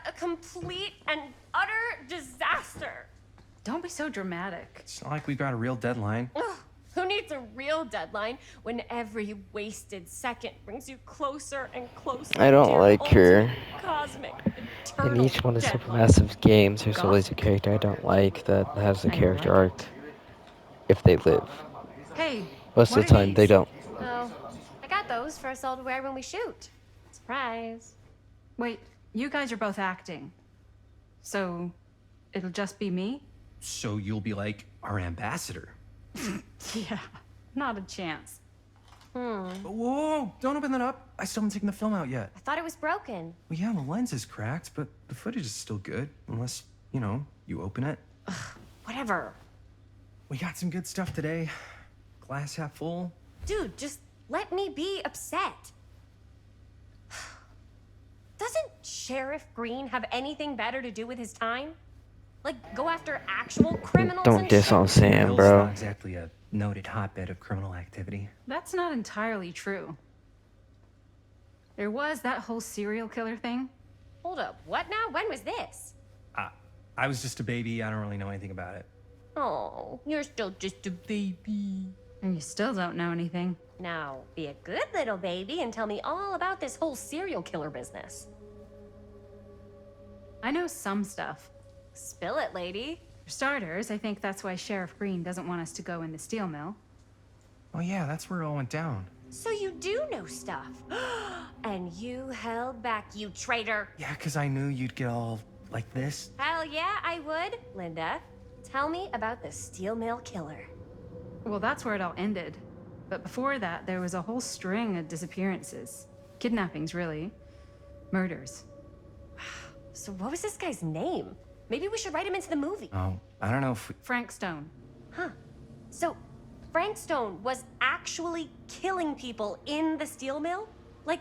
a complete and utter disaster. Don't be so dramatic. It's not like we've got a real deadline. Ugh, who needs a real deadline when every wasted second brings you closer and closer I don't to your like her. ultimate cosmic, In eternal each one of deadline? Supermassive's games, there's always a character I don't like that has a character arc if they live. Hey, Most what of the are time, they these? don't. Oh, I got those for us all to wear when we shoot. Surprise. Wait, you guys are both acting. So, it'll just be me? So you'll be like our ambassador. Yeah, not a chance. Whoa, don't open that up. I still haven't taken the film out yet. I thought it was broken. Well, yeah, the lens is cracked, but the footage is still good. Unless, you open it. Whatever. We got some good stuff today. Glass half full. Dude, just let me be upset. Doesn't Sheriff Green have anything better to do with his time? Like, go after actual criminals Don't and diss shit? on Sam, Bill's bro. not exactly a noted hotbed of criminal activity. That's not entirely true. There was that whole serial killer thing. Hold up, what now? When was this? I was just a baby. I don't really know anything about it. Oh, you're still just a baby. And you still don't know anything. Now, be a good little baby and tell me all about this whole serial killer business. I know some stuff. Spill it, lady. For starters, I think that's why Sheriff Green doesn't want us to go in the steel mill. Oh yeah, that's where it all went down. So you do know stuff. And you held back, you traitor. Yeah, because I knew you'd get all like this. Hell yeah, I would. Linda, tell me about the steel mill killer. Well, that's where it all ended. But before that, there was a whole string of disappearances. Kidnappings, really. Murders. So what was this guy's name? Maybe we should write him into the movie. Oh, I don't know if we... Frank Stone. Huh. So Frank Stone was actually killing people in the steel mill? Like,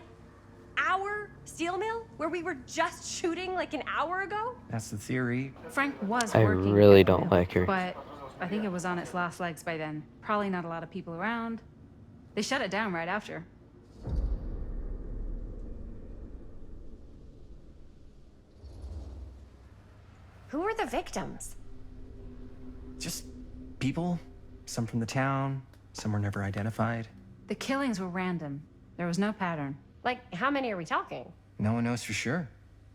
our steel mill? Where we were just shooting like an hour ago? That's the theory. Frank was I working. really at the don't mill, like her. But I think it was on its last legs by then. Probably not a lot of people around. They shut it down right after. Who were the victims? Just people. Some from the town. Some were never identified. The killings were random. There was no pattern. Like, how many are we talking? No one knows for sure.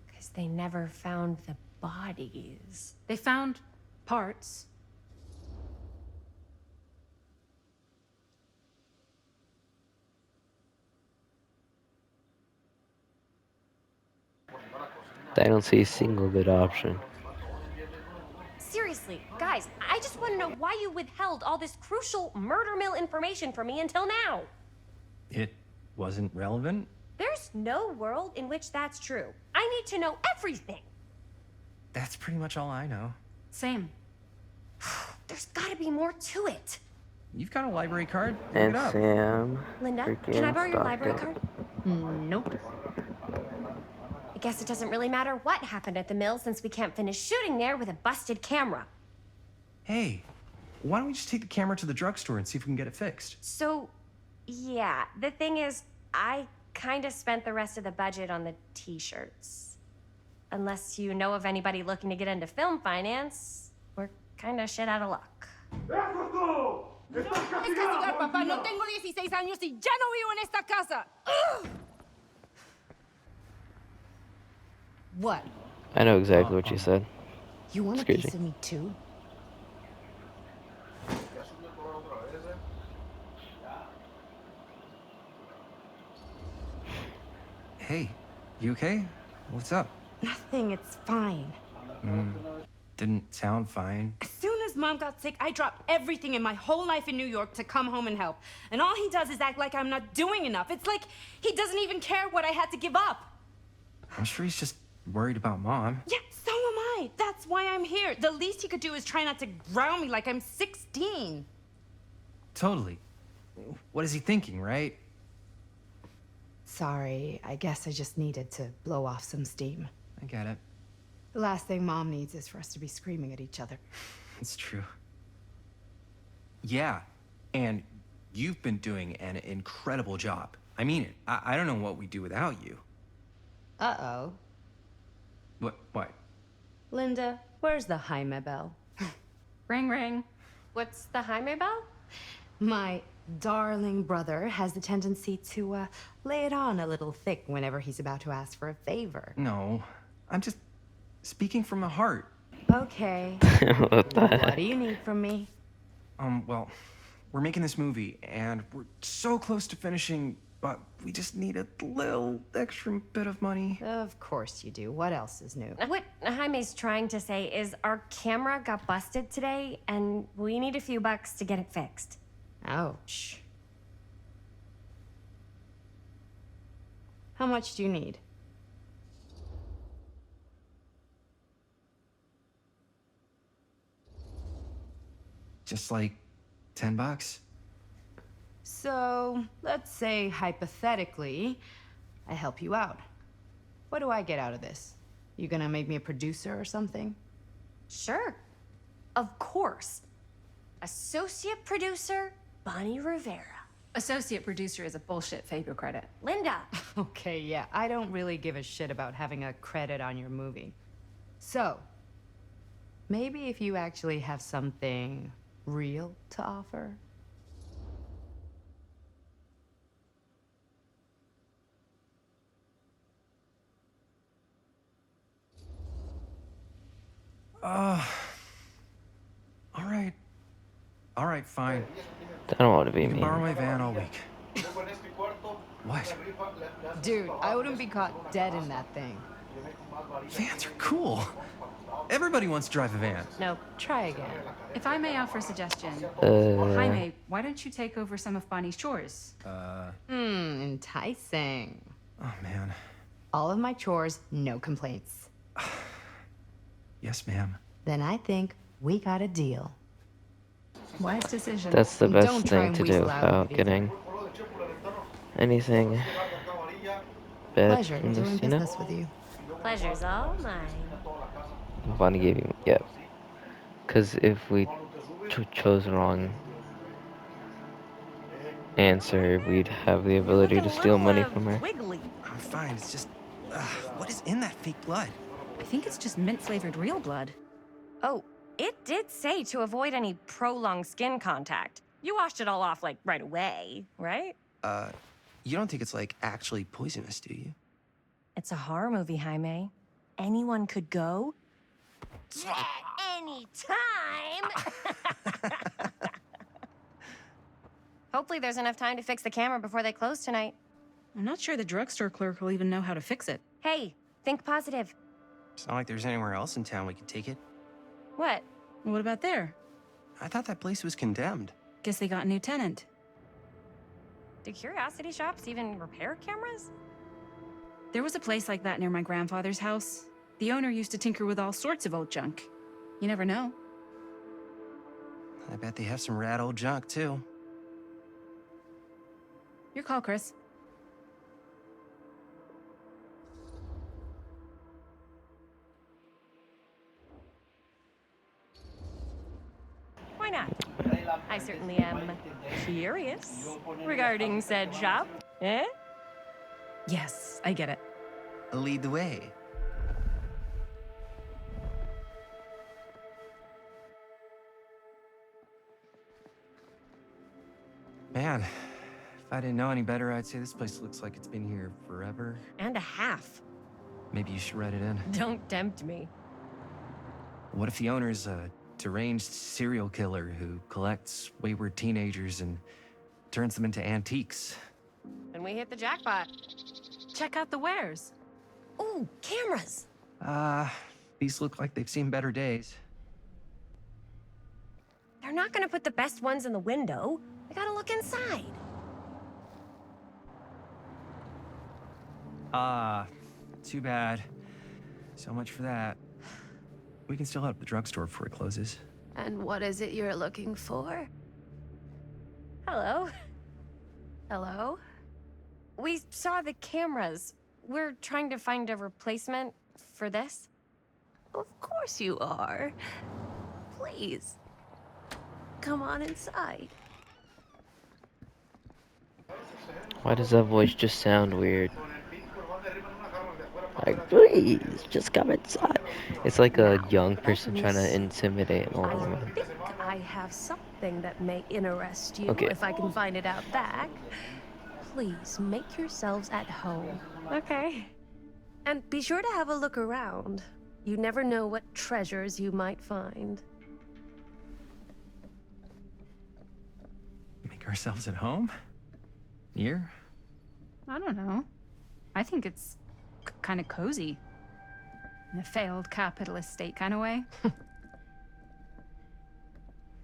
Because they never found the bodies. They found parts. I don't see a single good option. Seriously, guys, I just want to know why you withheld all this crucial murder mill information from me until now. It wasn't relevant? There's no world in which that's true. I need to know everything. That's pretty much all I know. Same. There's gotta be more to it. You've got a library card? Look And it up. Sam Linda, freaking can I borrow your stopped library it. card? Nope. I guess it doesn't really matter what happened at the mill since we can't finish shooting there with a busted camera. Hey, why don't we just take the camera to the drugstore and see if we can get it fixed? So, yeah, the thing is, I kind of spent the rest of the budget on the t-shirts. Unless you know of anybody looking to get into film finance, we're kind of shit out of luck. Es castigar, papá. No tengo 16 años y ya no vivo en esta casa. Ugh. What? I know exactly what you said. You want a Excuse piece me. of me too? Hey, you okay? What's up? Nothing. It's fine. Didn't sound fine. As soon as Mom got sick, I dropped everything in my whole life in New York to come home and help. And all he does is act like I'm not doing enough. It's like he doesn't even care what I had to give up. I'm sure he's just worried about Mom. Yeah, so am I. That's why I'm here. The least he could do is try not to ground me like I'm 16. Totally. What is he thinking, right? Sorry, I guess I just needed to blow off some steam. I get it. The last thing Mom needs is for us to be screaming at each other. It's true. Yeah, and you've been doing an incredible job. I mean it. I don't know what we'd do without you. Uh-oh. What? Linda, where's the Jaime bell? Ring, ring. What's the Jaime bell? My darling brother has the tendency to lay it on a little thick whenever he's about to ask for a favor. No. I'm just speaking from the heart. Okay. What the What heck? do you need from me? Well, we're making this movie, and we're so close to finishing, but we just need a little extra bit of money. Of course you do. What else is new? What Jaime's trying to say is our camera got busted today, and we need a few bucks to get it fixed. Ouch. How much do you need? Just like $10. So, let's say hypothetically, I help you out. What do I get out of this? You gonna make me a producer or something? Sure. Of course. Associate producer, Bonnie Rivera. Associate producer is a bullshit Faber credit. Linda. Okay, yeah, I don't really give a shit about having a credit on your movie. So, maybe if you actually have something real to offer? All right, fine. I don't want to be You can mean. borrow my van all week. What? Dude, I wouldn't be caught dead in that thing. Vans are cool. Everybody wants to drive a van. No. Try again. If I may offer a suggestion, Uh, Jaime, why don't you take over some of Bonnie's chores? Enticing. Oh, man. All of my chores, no complaints. Yes, ma'am. Then I think we got a deal. Wise decision. that's the And best don't try thing and to do weasel out of without it getting anything bad Pleasure from doing this, you know? business with you. Pleasure's all mine. Bonnie gave you, yeah. Because if we chose the wrong answer, we'd have the ability to steal money from her. Wiggly. I'm fine. It's just, what is in that fake blood? I think it's just mint-flavored real blood. Oh, it did say to avoid any prolonged skin contact. You washed it all off, like, right away, right? You don't think it's, like, actually poisonous, do you? It's a horror movie, Jaime. Anyone could go. Yeah, anytime! Hopefully there's enough time to fix the camera before they close tonight. I'm not sure the drugstore clerk will even know how to fix it. Hey, think positive. It's not like there's anywhere else in town we could take it. What? What about there? I thought that place was condemned. Guess they got a new tenant. Do curiosity shops even repair cameras? There was a place like that near my grandfather's house. The owner used to tinker with all sorts of old junk. You never know. I bet they have some rad old junk, too. Your call, Chris. Why not? I certainly am curious regarding said shop. Eh? Yes, I get it. Lead the way. Man, if I didn't know any better, I'd say this place looks like it's been here forever. And a half. Maybe you should write it in. Don't tempt me. What if the owner's a deranged serial killer who collects wayward teenagers and turns them into antiques? Then we hit the jackpot. Check out the wares. Ooh, cameras. These look like they've seen better days. They're not gonna put the best ones in the window. I gotta look inside. Too bad. So much for that. We can still hit up the drugstore before it closes. And what is it you're looking for? Hello? Hello? We saw the cameras. We're trying to find a replacement for this. Of course you are. Please. Come on inside. Why does that voice just sound weird? Like, please, just come inside. It's like a Now, young person trying to Agnes, intimidate an older I woman. think I have something that may interest you Okay, if I can find it out back. Please make yourselves at home. Okay. And be sure to have a look around. You never know what treasures you might find. Make ourselves at home? Here? I don't know. I think it's kind of cozy. In a failed capitalist state kind of way.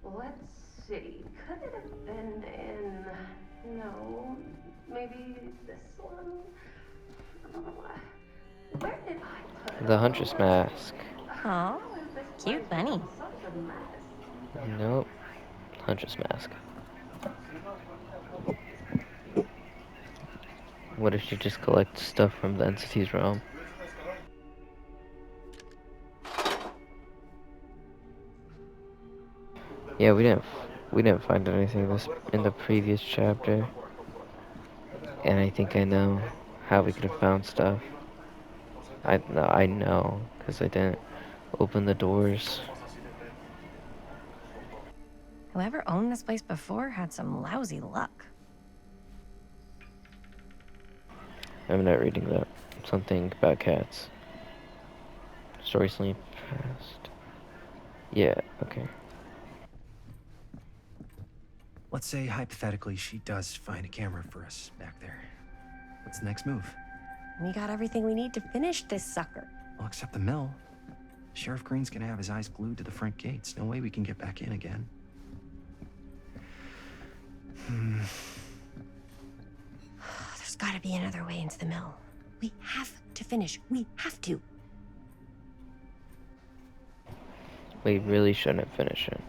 Let's see. Could it have been in... No, maybe this one? Where did I put it? the Huntress mask. Oh, cute bunny. Such a mess. Nope, Huntress mask. What if you just collect stuff from the entity's realm? Yeah, we didn't find anything this in the previous chapter, and I think I know how we could have found stuff. I know because I didn't open the doors. Whoever owned this place before had some lousy luck. I'm not reading that. Something about cats. Story sleep past. Yeah, okay. Let's say hypothetically she does find a camera for us back there. What's the next move? We got everything we need to finish this sucker. Well, except the mill. Sheriff Green's gonna have his eyes glued to the front gates. No way we can get back in again. There's gotta be another way into the mill. We have to finish. We have to. We really shouldn't finish it.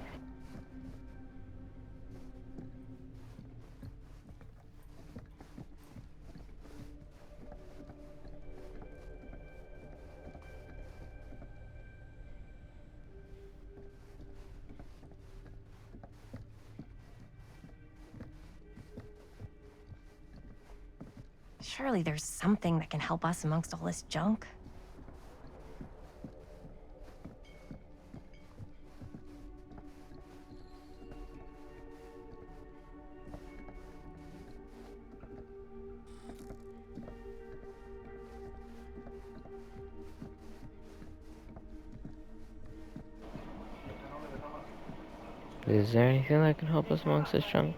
Surely there's something that can help us amongst all this junk. Is there anything that can help us amongst this junk?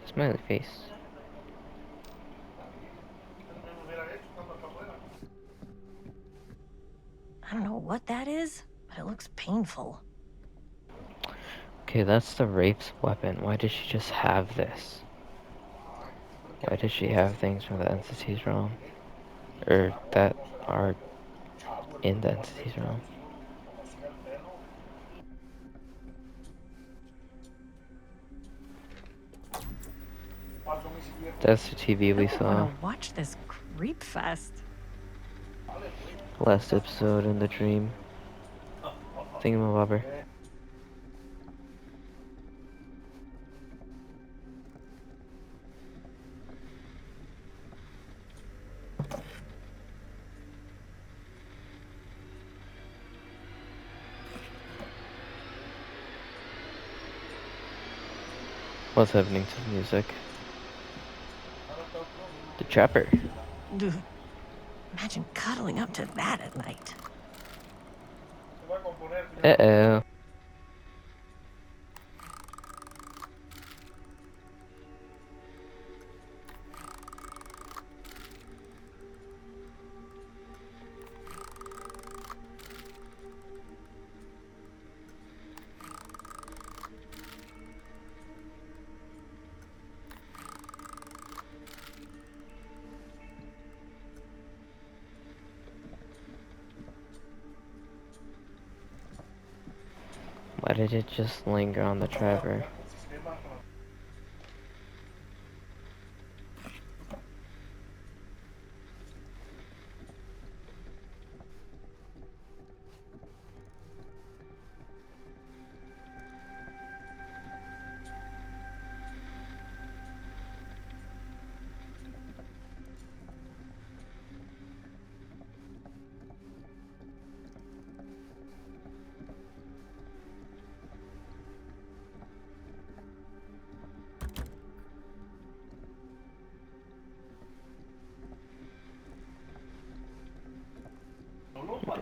Smiley face. I don't know what that is, but it looks painful. Okay, that's the Wraith's weapon. Why does she just have this? Why does she have things from the entity's realm? Or that are in the entity's realm? That's the TV we I saw wanna watch this creep fest. last episode in the dream. Thingamabobber. What's happening to the music? The Trapper. Ugh. Imagine cuddling up to that at night. Uh-oh. Why did it just linger on the Trapper?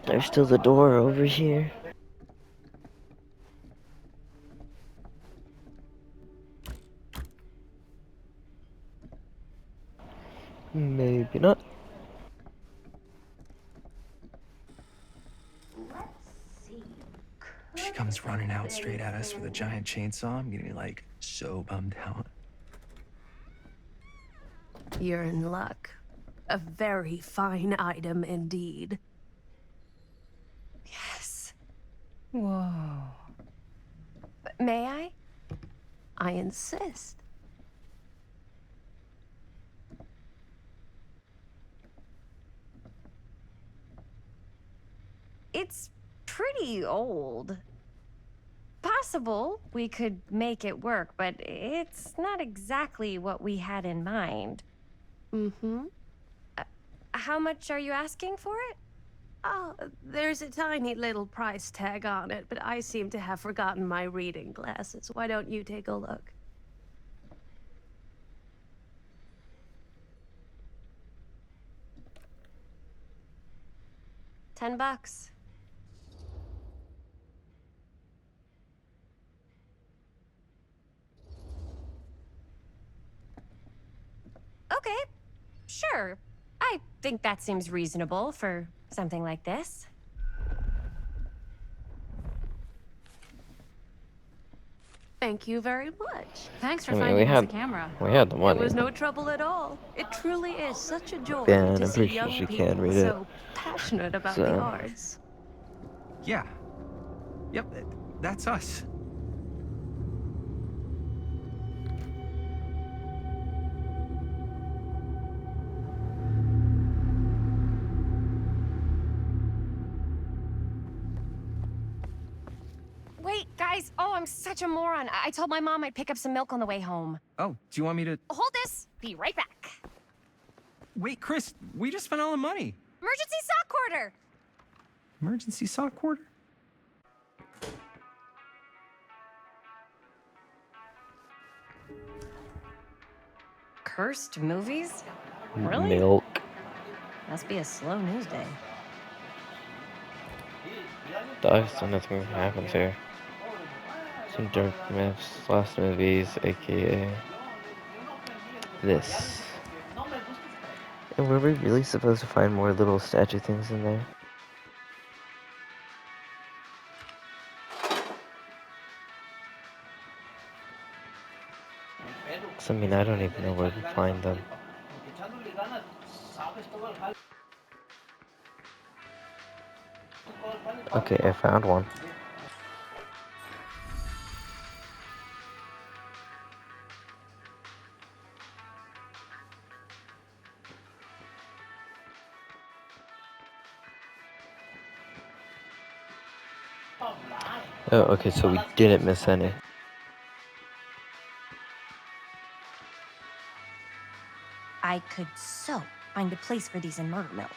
There's still the door over here. Maybe not. Let's see. She comes running out straight at us with a giant chainsaw. I'm getting like so bummed out. You're in luck. A very fine item indeed. Yes. Whoa. May I? I insist. It's pretty old. Possible we could make it work, but it's not exactly what we had in mind. Mm-hmm. How much are you asking for it? Oh, there's a tiny little price tag on it, but I seem to have forgotten my reading glasses. Why don't you take a look? $10. Okay, sure. I think that seems reasonable for something like this. Thank you very much. Thanks for I mean, finding us a camera. we had the It money. was no trouble at all. It truly is such a joy Ben, to I'm see pretty sure young she people can read it. so passionate about the So- arts. Yeah. Yep, that's us. Wait, guys. Oh, I'm such a moron. I told my mom I'd pick up some milk on the way home. Oh, do you want me to... Hold this. Be right back. Wait, Chris, we just spent all the money. Emergency sock quarter. Emergency sock quarter? Cursed movies? Really? Milk. Must be a slow news day. Dogs, so nothing happens here. Some dark myths, lost movies, aka this. And were we really supposed to find more little statue things in there? I mean, I don't even know where to find them. Okay, I found one. Oh, okay, so we didn't miss any. I could so find a place for these in Murder Mill.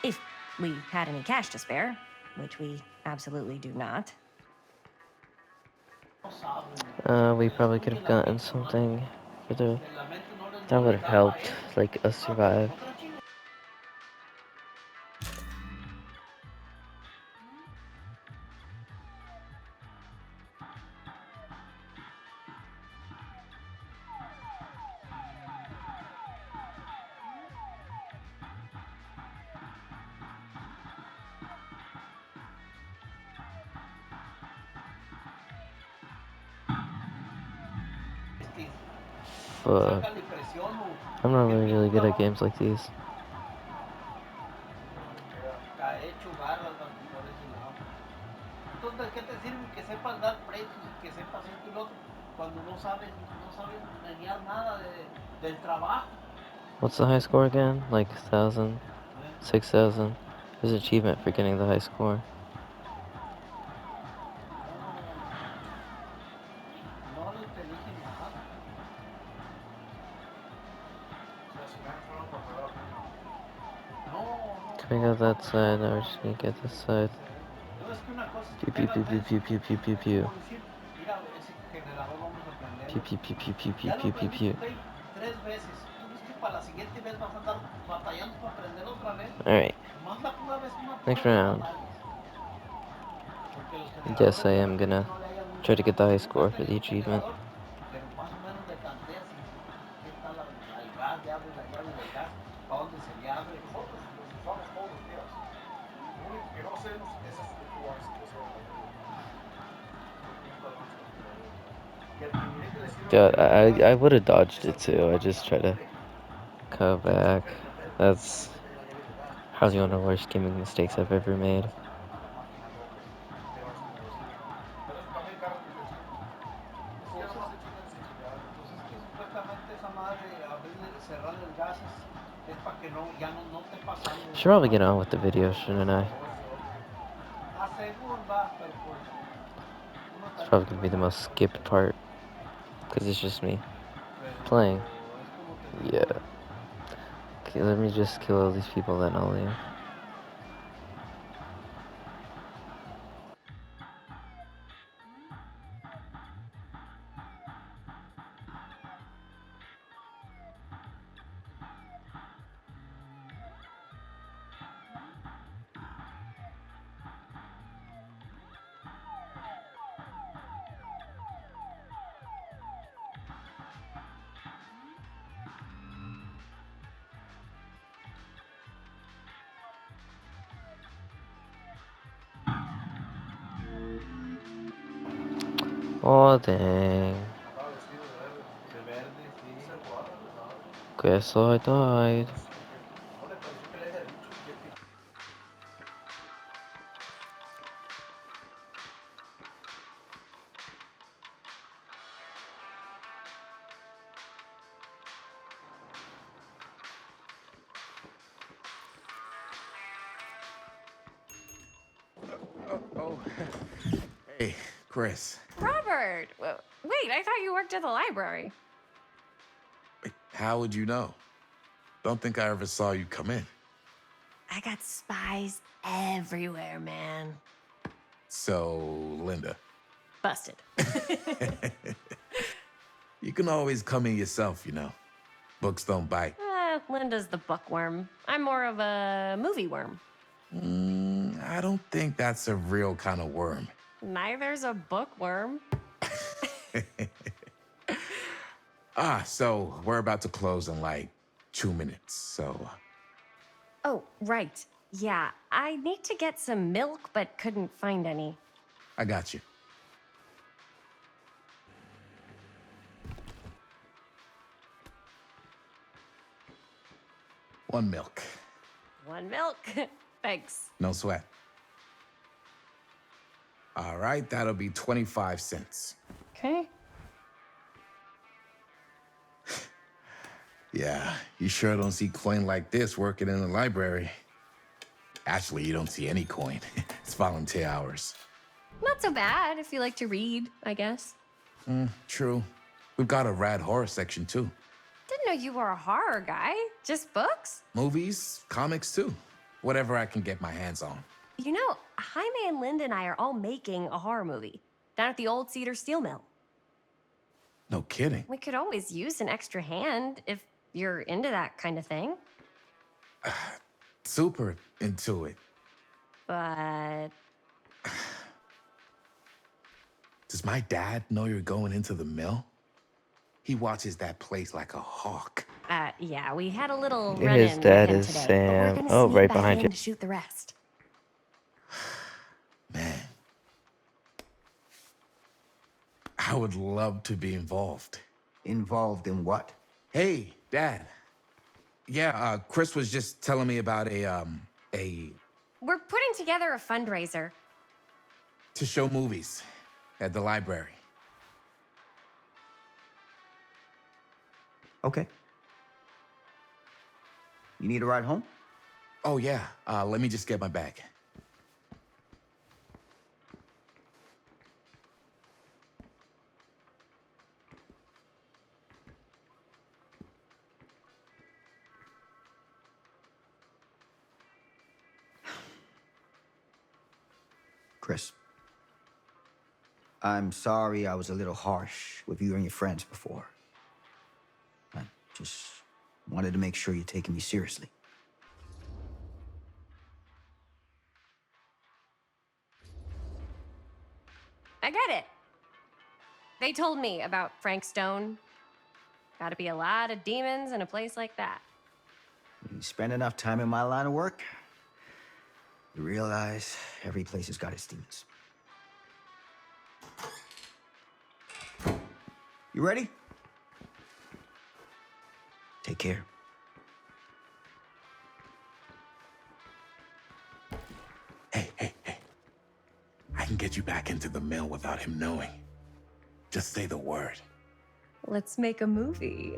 If we had any cash to spare, which we absolutely do not. We probably could have gotten something for the... That would have helped, like, us survive. Fuck. I'm not really good at games like these. What's the high score again? Like 1,000? 6,000? There's an achievement for getting the high score. Can we go that side? Now we're just gonna get this side. Pew pew pew pew pew pew pew pew pew. Pew pew pew pew pew pew pew pew pew. Alright. Next round. Yes, I am gonna try to get the high score for the achievement. Yeah, I would have dodged it too. I just try to come back. That's probably one of the worst gaming mistakes I've ever made. Should probably get on with the video, shouldn't I? It's probably gonna be the most skipped part, because it's just me playing. Yeah. Okay, let me just kill all these people, then I'll leave. Oh, dang. Guess I died. Oh, hey, Chris. Robert! Wait, I thought you worked at the library. How would you know? Don't think I ever saw you come in. I got spies everywhere, man. So, Linda, Busted. you can always come in yourself, you know. Books don't bite. Linda's the bookworm. I'm more of a movie worm. I don't think that's a real kind of worm. Neither's a bookworm. So we're about to close in like 2 minutes, so... Oh, right. Yeah, I need to get some milk, but couldn't find any. I got you. One milk. One milk. Thanks. No sweat. All right, that'll be 25 cents. Okay. Yeah, you sure don't see coin like this working in the library. Actually, you don't see any coin. It's volunteer hours. Not so bad if you like to read, I guess. True. We've got a rad horror section, too. Didn't know you were a horror guy. Just books? Movies, comics, too. Whatever I can get my hands on. You know, Jaime and Linda and I are all making a horror movie down at the old Cedar Steel Mill. No kidding. We could always use an extra hand if you're into that kind of thing. Super into it. But Does my dad know you're going into the mill? He watches that place like a hawk. yeah, we had a little His run-in with dad him is today. Sam. But we're gonna Oh, sneak right back behind in you. to shoot the rest. Man. I would love to be involved. Involved in what? Hey, Dad. Yeah, Chris was just telling me about a We're putting together a fundraiser. to show movies at the library. Okay. You need a ride home? Oh, yeah. Let me just get my bag. Chris. I'm sorry I was a little harsh with you and your friends before. I just wanted to make sure you're taking me seriously. I get it. They told me about Frank Stone. Gotta be a lot of demons in a place like that. You spend enough time in my line of work, you realize every place has got its demons. You ready? Take care. Hey, hey, hey. I can get you back into the mill without him knowing. Just say the word. Let's make a movie.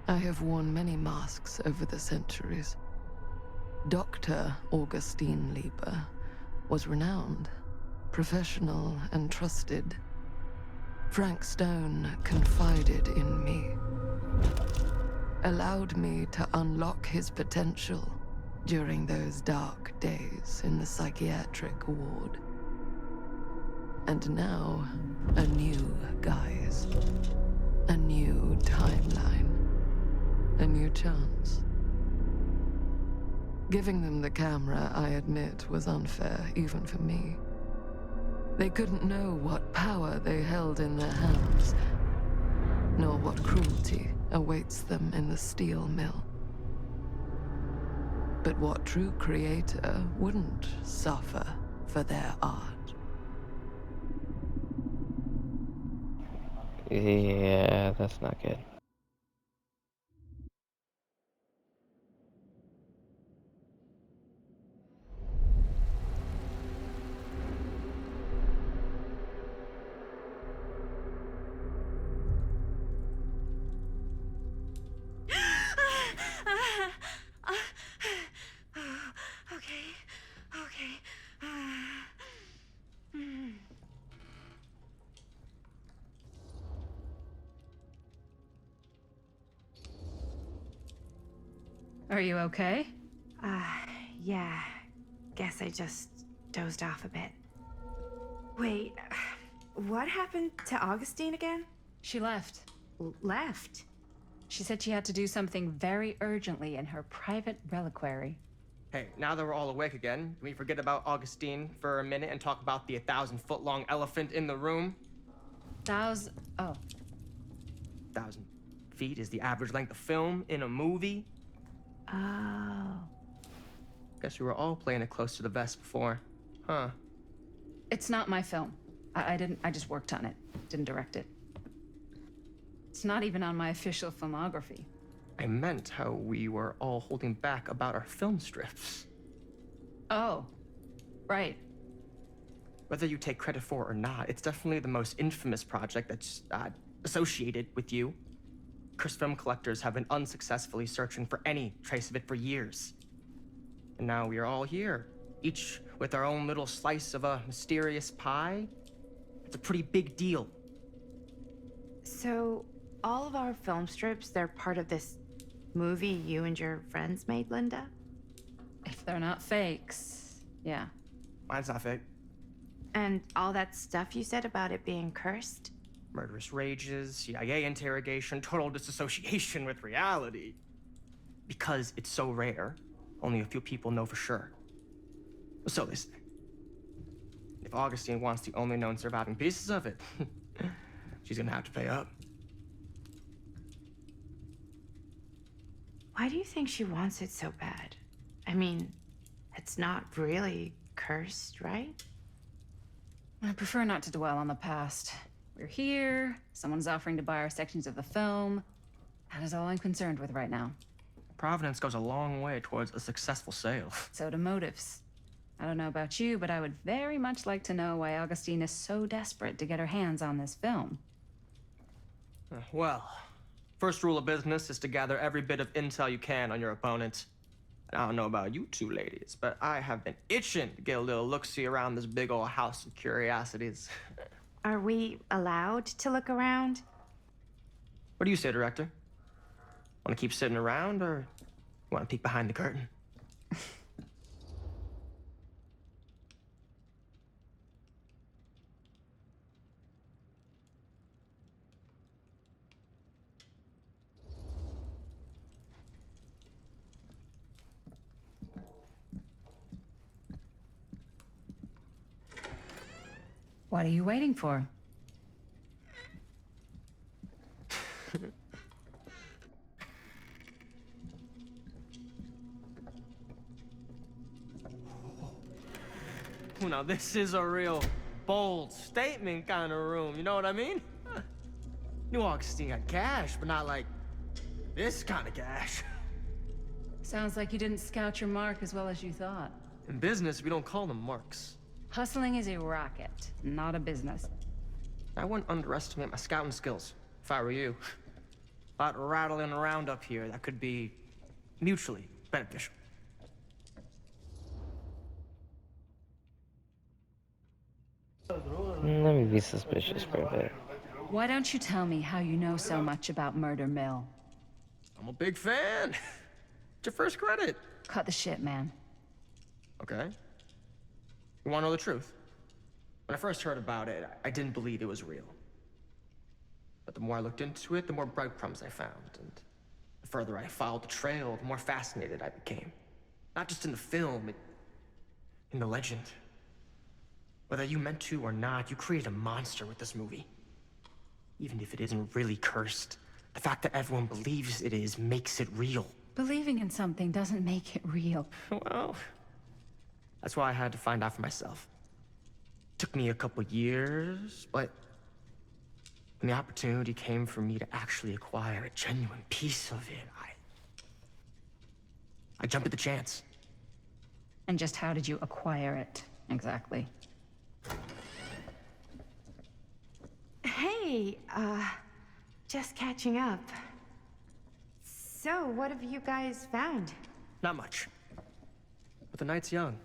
I have worn many masks over the centuries. Dr. Augustine Lieber was renowned, professional, and trusted. Frank Stone confided in me, allowed me to unlock his potential during those dark days in the psychiatric ward. And now, a new guise, a new timeline. A new chance. Giving them the camera, I admit, was unfair, even for me. They couldn't know what power they held in their hands, nor what cruelty awaits them in the steel mill. But what true creator wouldn't suffer for their art? Yeah, that's not good. Are you okay? Yeah. Guess I just dozed off a bit. Wait, what happened to Augustine again? She left. Left? She said she had to do something very urgently in her private reliquary. Hey, now that we're all awake again, can we forget about Augustine for a minute and talk about the 1,000-foot-long elephant in the room? 1,000... oh. 1,000 feet is the average length of film in a movie. Oh. Guess we were all playing it close to the vest before. Huh. It's not my film. I just worked on it. Didn't direct it. It's not even on my official filmography. I meant how we were all holding back about our film strips. Oh. Right. Whether you take credit for it or not, it's definitely the most infamous project that's associated with you. Cursed film collectors have been unsuccessfully searching for any trace of it for years. And now we are all here, each with our own little slice of a mysterious pie. It's a pretty big deal. So, all of our film strips, they're part of this movie you and your friends made, Linda? If they're not fakes, yeah. Mine's not fake. And all that stuff you said about it being cursed? Murderous rages, CIA interrogation, total disassociation with reality. Because it's so rare, only a few people know for sure. So listen, if Augustine wants the only known surviving pieces of it, she's gonna have to pay up. Why do you think she wants it so bad? I mean, it's not really cursed, right? I prefer not to dwell on the past. We're here, someone's offering to buy our sections of the film. That is all I'm concerned with right now. Providence goes a long way towards a successful sale. So do motives. I don't know about you, but I would very much like to know why Augustine is so desperate to get her hands on this film. Well, first rule of business is to gather every bit of intel you can on your opponent. And I don't know about you two ladies, but I have been itching to get a little look-see around this big old house of curiosities. Are we allowed to look around? What do you say, director? Want to keep sitting around, or want to peek behind the curtain? What are you waiting for? Now this is a real bold statement kind of room, you know what I mean? New Augustine got cash, but not like this kind of cash. Sounds like you didn't scout your mark as well as you thought. In business, we don't call them marks. Hustling is a racket, not a business. I wouldn't underestimate my scouting skills, if I were you. A lot rattling around up here that could be mutually beneficial. Let me be suspicious for a bit. Why don't you tell me how you know so much about Murder Mill? I'm a big fan. It's your first credit. Cut the shit, man. Okay. You want to know the truth? When I first heard about it, I didn't believe it was real. But the more I looked into it, the more breadcrumbs I found. And the further I followed the trail, the more fascinated I became. Not just in the film, in the legend. Whether you meant to or not, you created a monster with this movie. Even if it isn't really cursed, the fact that everyone believes it is makes it real. Believing in something doesn't make it real. Well, that's why I had to find out for myself. Took me a couple years, but when the opportunity came for me to actually acquire a genuine piece of it, I jumped at the chance. And just how did you acquire it, exactly? Hey, just catching up. So, what have you guys found? Not much. But the night's young.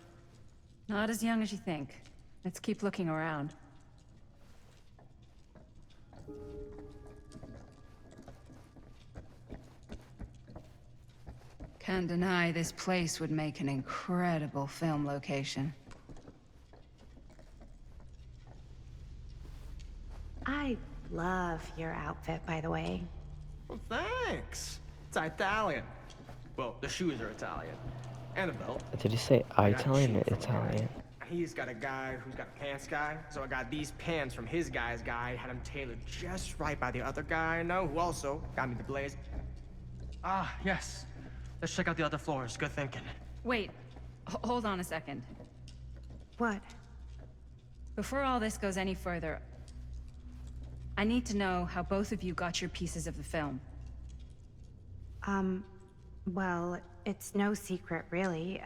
Not as young as you think. Let's keep looking around. Can't deny this place would make an incredible film location. I love your outfit, by the way. Well, thanks. It's Italian. Well, the shoes are Italian. And a belt. Did you say I got Italian or shoes from Italian? He's got a guy who's got a pants guy, so I got these pants from his guy's guy, had them tailored just right by the other guy I know, who also got me the blaze. Ah, yes. Let's check out the other floors. Good thinking. Wait, hold on a second. What? Before all this goes any further, I need to know how both of you got your pieces of the film. Well, it's no secret, really.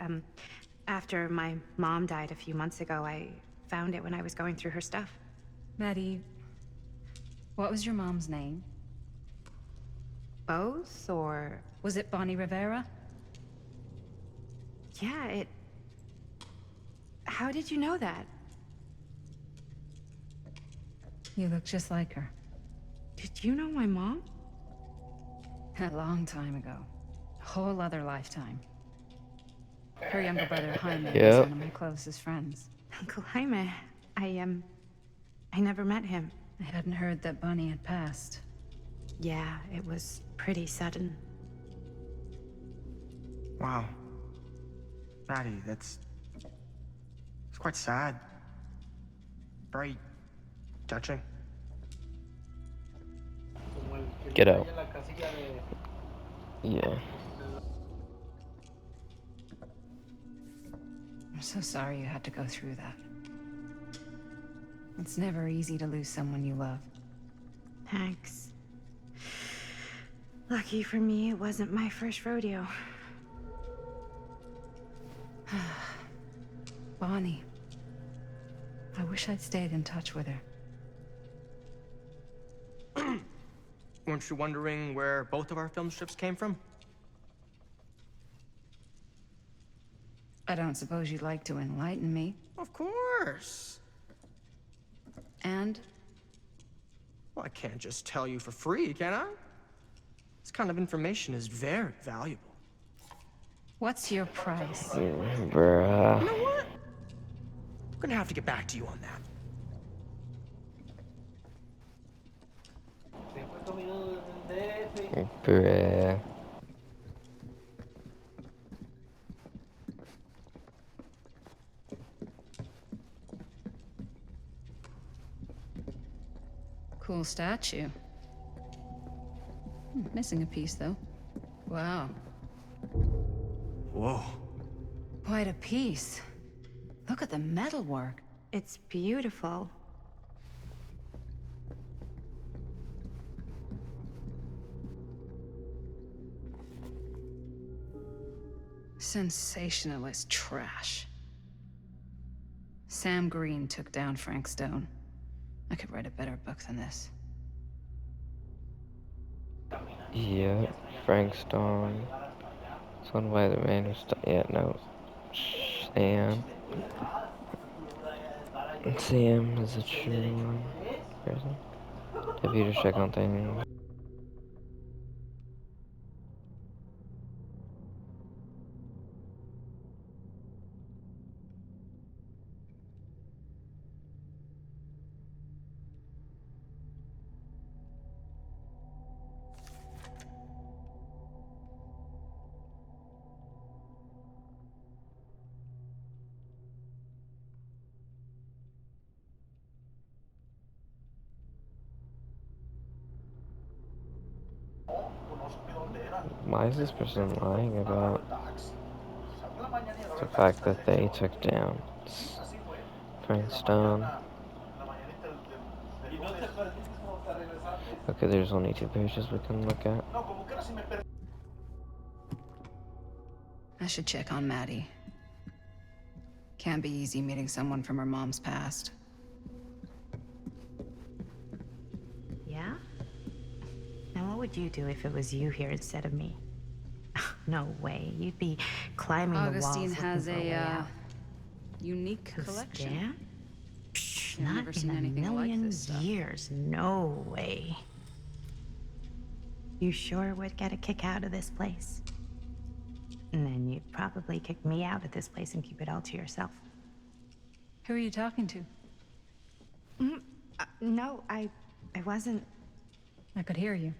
After my mom died a few months ago, I found it when I was going through her stuff. Maddie, what was your mom's name? Both, or...? Was it Bonnie Rivera? Yeah, How did you know that? You look just like her. Did you know my mom? A long time ago. A whole other lifetime. Her younger brother, Jaime, was one of my closest friends. Uncle Jaime. I never met him. I hadn't heard that Bonnie had passed. Yeah, it was pretty sudden. Wow. Maddie, it's quite sad. Very touching. Get out. Yeah. I'm so sorry you had to go through that. It's never easy to lose someone you love. Thanks. Lucky for me, it wasn't my first rodeo. Bonnie. I wish I'd stayed in touch with her. Weren't you wondering where both of our film strips came from? I don't suppose you'd like to enlighten me. Of course. And? Well, I can't just tell you for free, can I? This kind of information is very valuable. What's your price? Bruh. You know what? I'm gonna have to get back to you on that. Bruh. Cool statue. Missing a piece, though. Wow. Whoa. Quite a piece. Look at the metalwork. It's beautiful. Sensationalist trash. Sam Green took down Frank Stone. I could write a better book than this. Yeah, Frank Stone. It's one by the man who's... Yeah, no. Sam. Sam is a true person. Computer check on things. Why is this person lying about the fact that they took down Frank Stone? Okay, there's only 2 pages we can look at. I should check on Maddie. Can't be easy meeting someone from her mom's past. Yeah? Now, what would you do if it was you here instead of me? No way. You'd be climbing the walls. Augustine looking has for way a out. unique collection. Stan? I've Not never seen in a anything like million this stuff. years. No way. You sure would get a kick out of this place. And then you'd probably kick me out of this place and keep it all to yourself. Who are you talking to? No, I wasn't. I could hear you.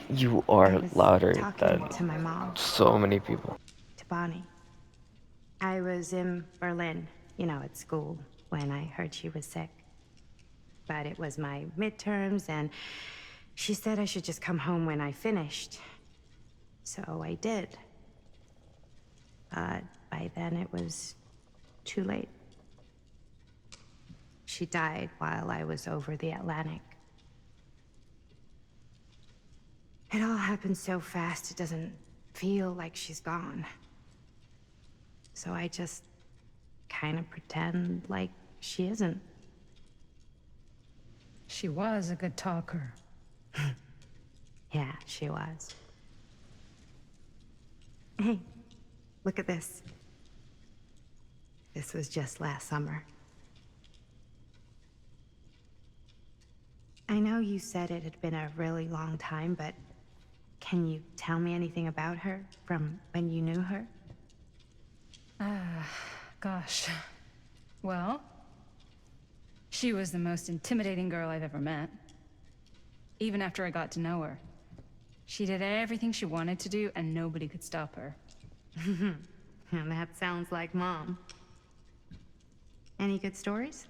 You are louder talking than to my mom. so many people. To Bonnie. I was in Berlin, at school, when I heard she was sick. But it was my midterms, and she said I should just come home when I finished. So I did. But by then it was too late. She died while I was over the Atlantic. It all happened so fast, it doesn't feel like she's gone. So I just kind of pretend like she isn't. She was a good talker. Yeah, she was. Hey, look at this. This was just last summer. I know you said it had been a really long time, but can you tell me anything about her from when you knew her? Gosh. Well, she was the most intimidating girl I've ever met. Even after I got to know her. She did everything she wanted to do, and nobody could stop her. That sounds like Mom. Any good stories?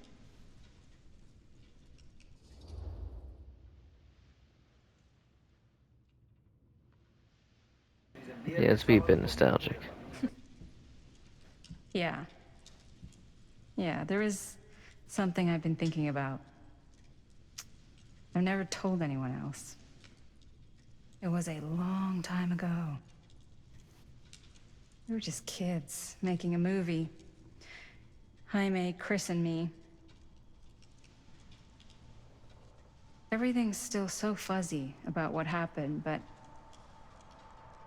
Yeah, let's be a bit nostalgic. Yeah. Yeah, there is something I've been thinking about. I've never told anyone else. It was a long time ago. We were just kids, making a movie. Jaime, Chris, and me. Everything's still so fuzzy about what happened, but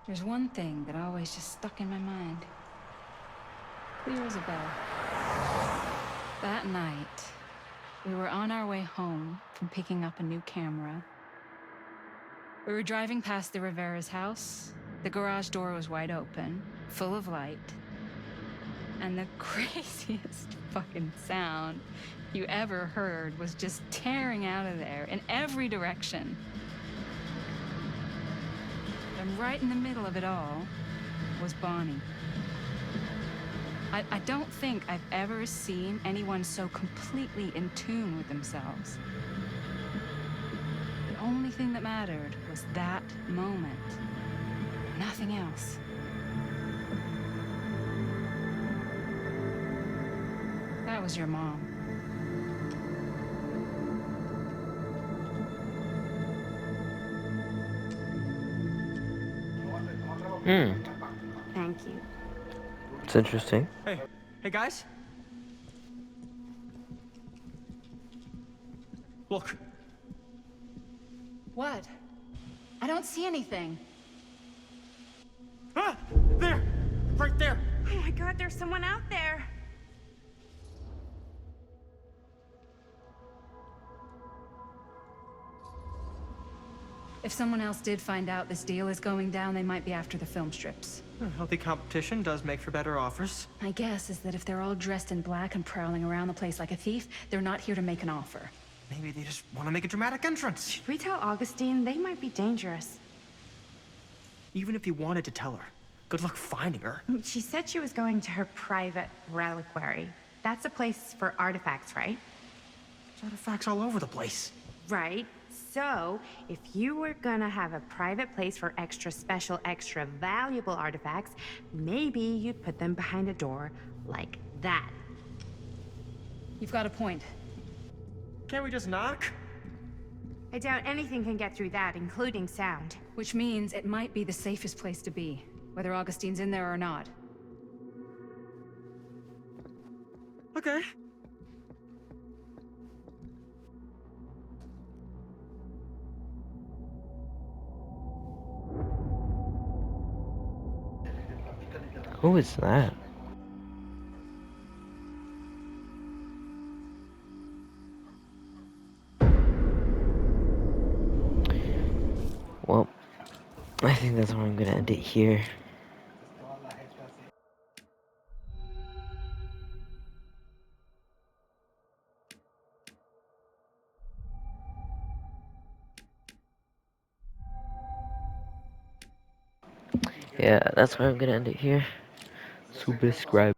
there's one thing that always just stuck in my mind. Clear as a bell. That night, we were on our way home from picking up a new camera. We were driving past the Rivera's house. The garage door was wide open, full of light. And the craziest fucking sound you ever heard was just tearing out of there in every direction. And right in the middle of it all was Bonnie. I don't think I've ever seen anyone so completely in tune with themselves. The only thing that mattered was that moment. Nothing else. That was your mom. Thank you. It's interesting. Hey guys. Look. What? I don't see anything. Ah! There! Right there! Oh my God, there's someone out there. If someone else did find out this deal is going down, they might be after the film strips. Healthy competition does make for better offers. My guess is that if they're all dressed in black and prowling around the place like a thief, they're not here to make an offer. Maybe they just want to make a dramatic entrance. Should we tell Augustine? They might be dangerous. Even if you wanted to tell her, good luck finding her. She said she was going to her private reliquary. That's a place for artifacts, right? There's artifacts all over the place. Right. So, if you were gonna have a private place for extra special, extra valuable artifacts, maybe you'd put them behind a door like that. You've got a point. Can't we just knock? I doubt anything can get through that, including sound. Which means it might be the safest place to be, whether Augustine's in there or not. Okay. Who is that? Well, I think that's where I'm gonna end it here. Yeah, that's where I'm gonna end it here. Subscribe.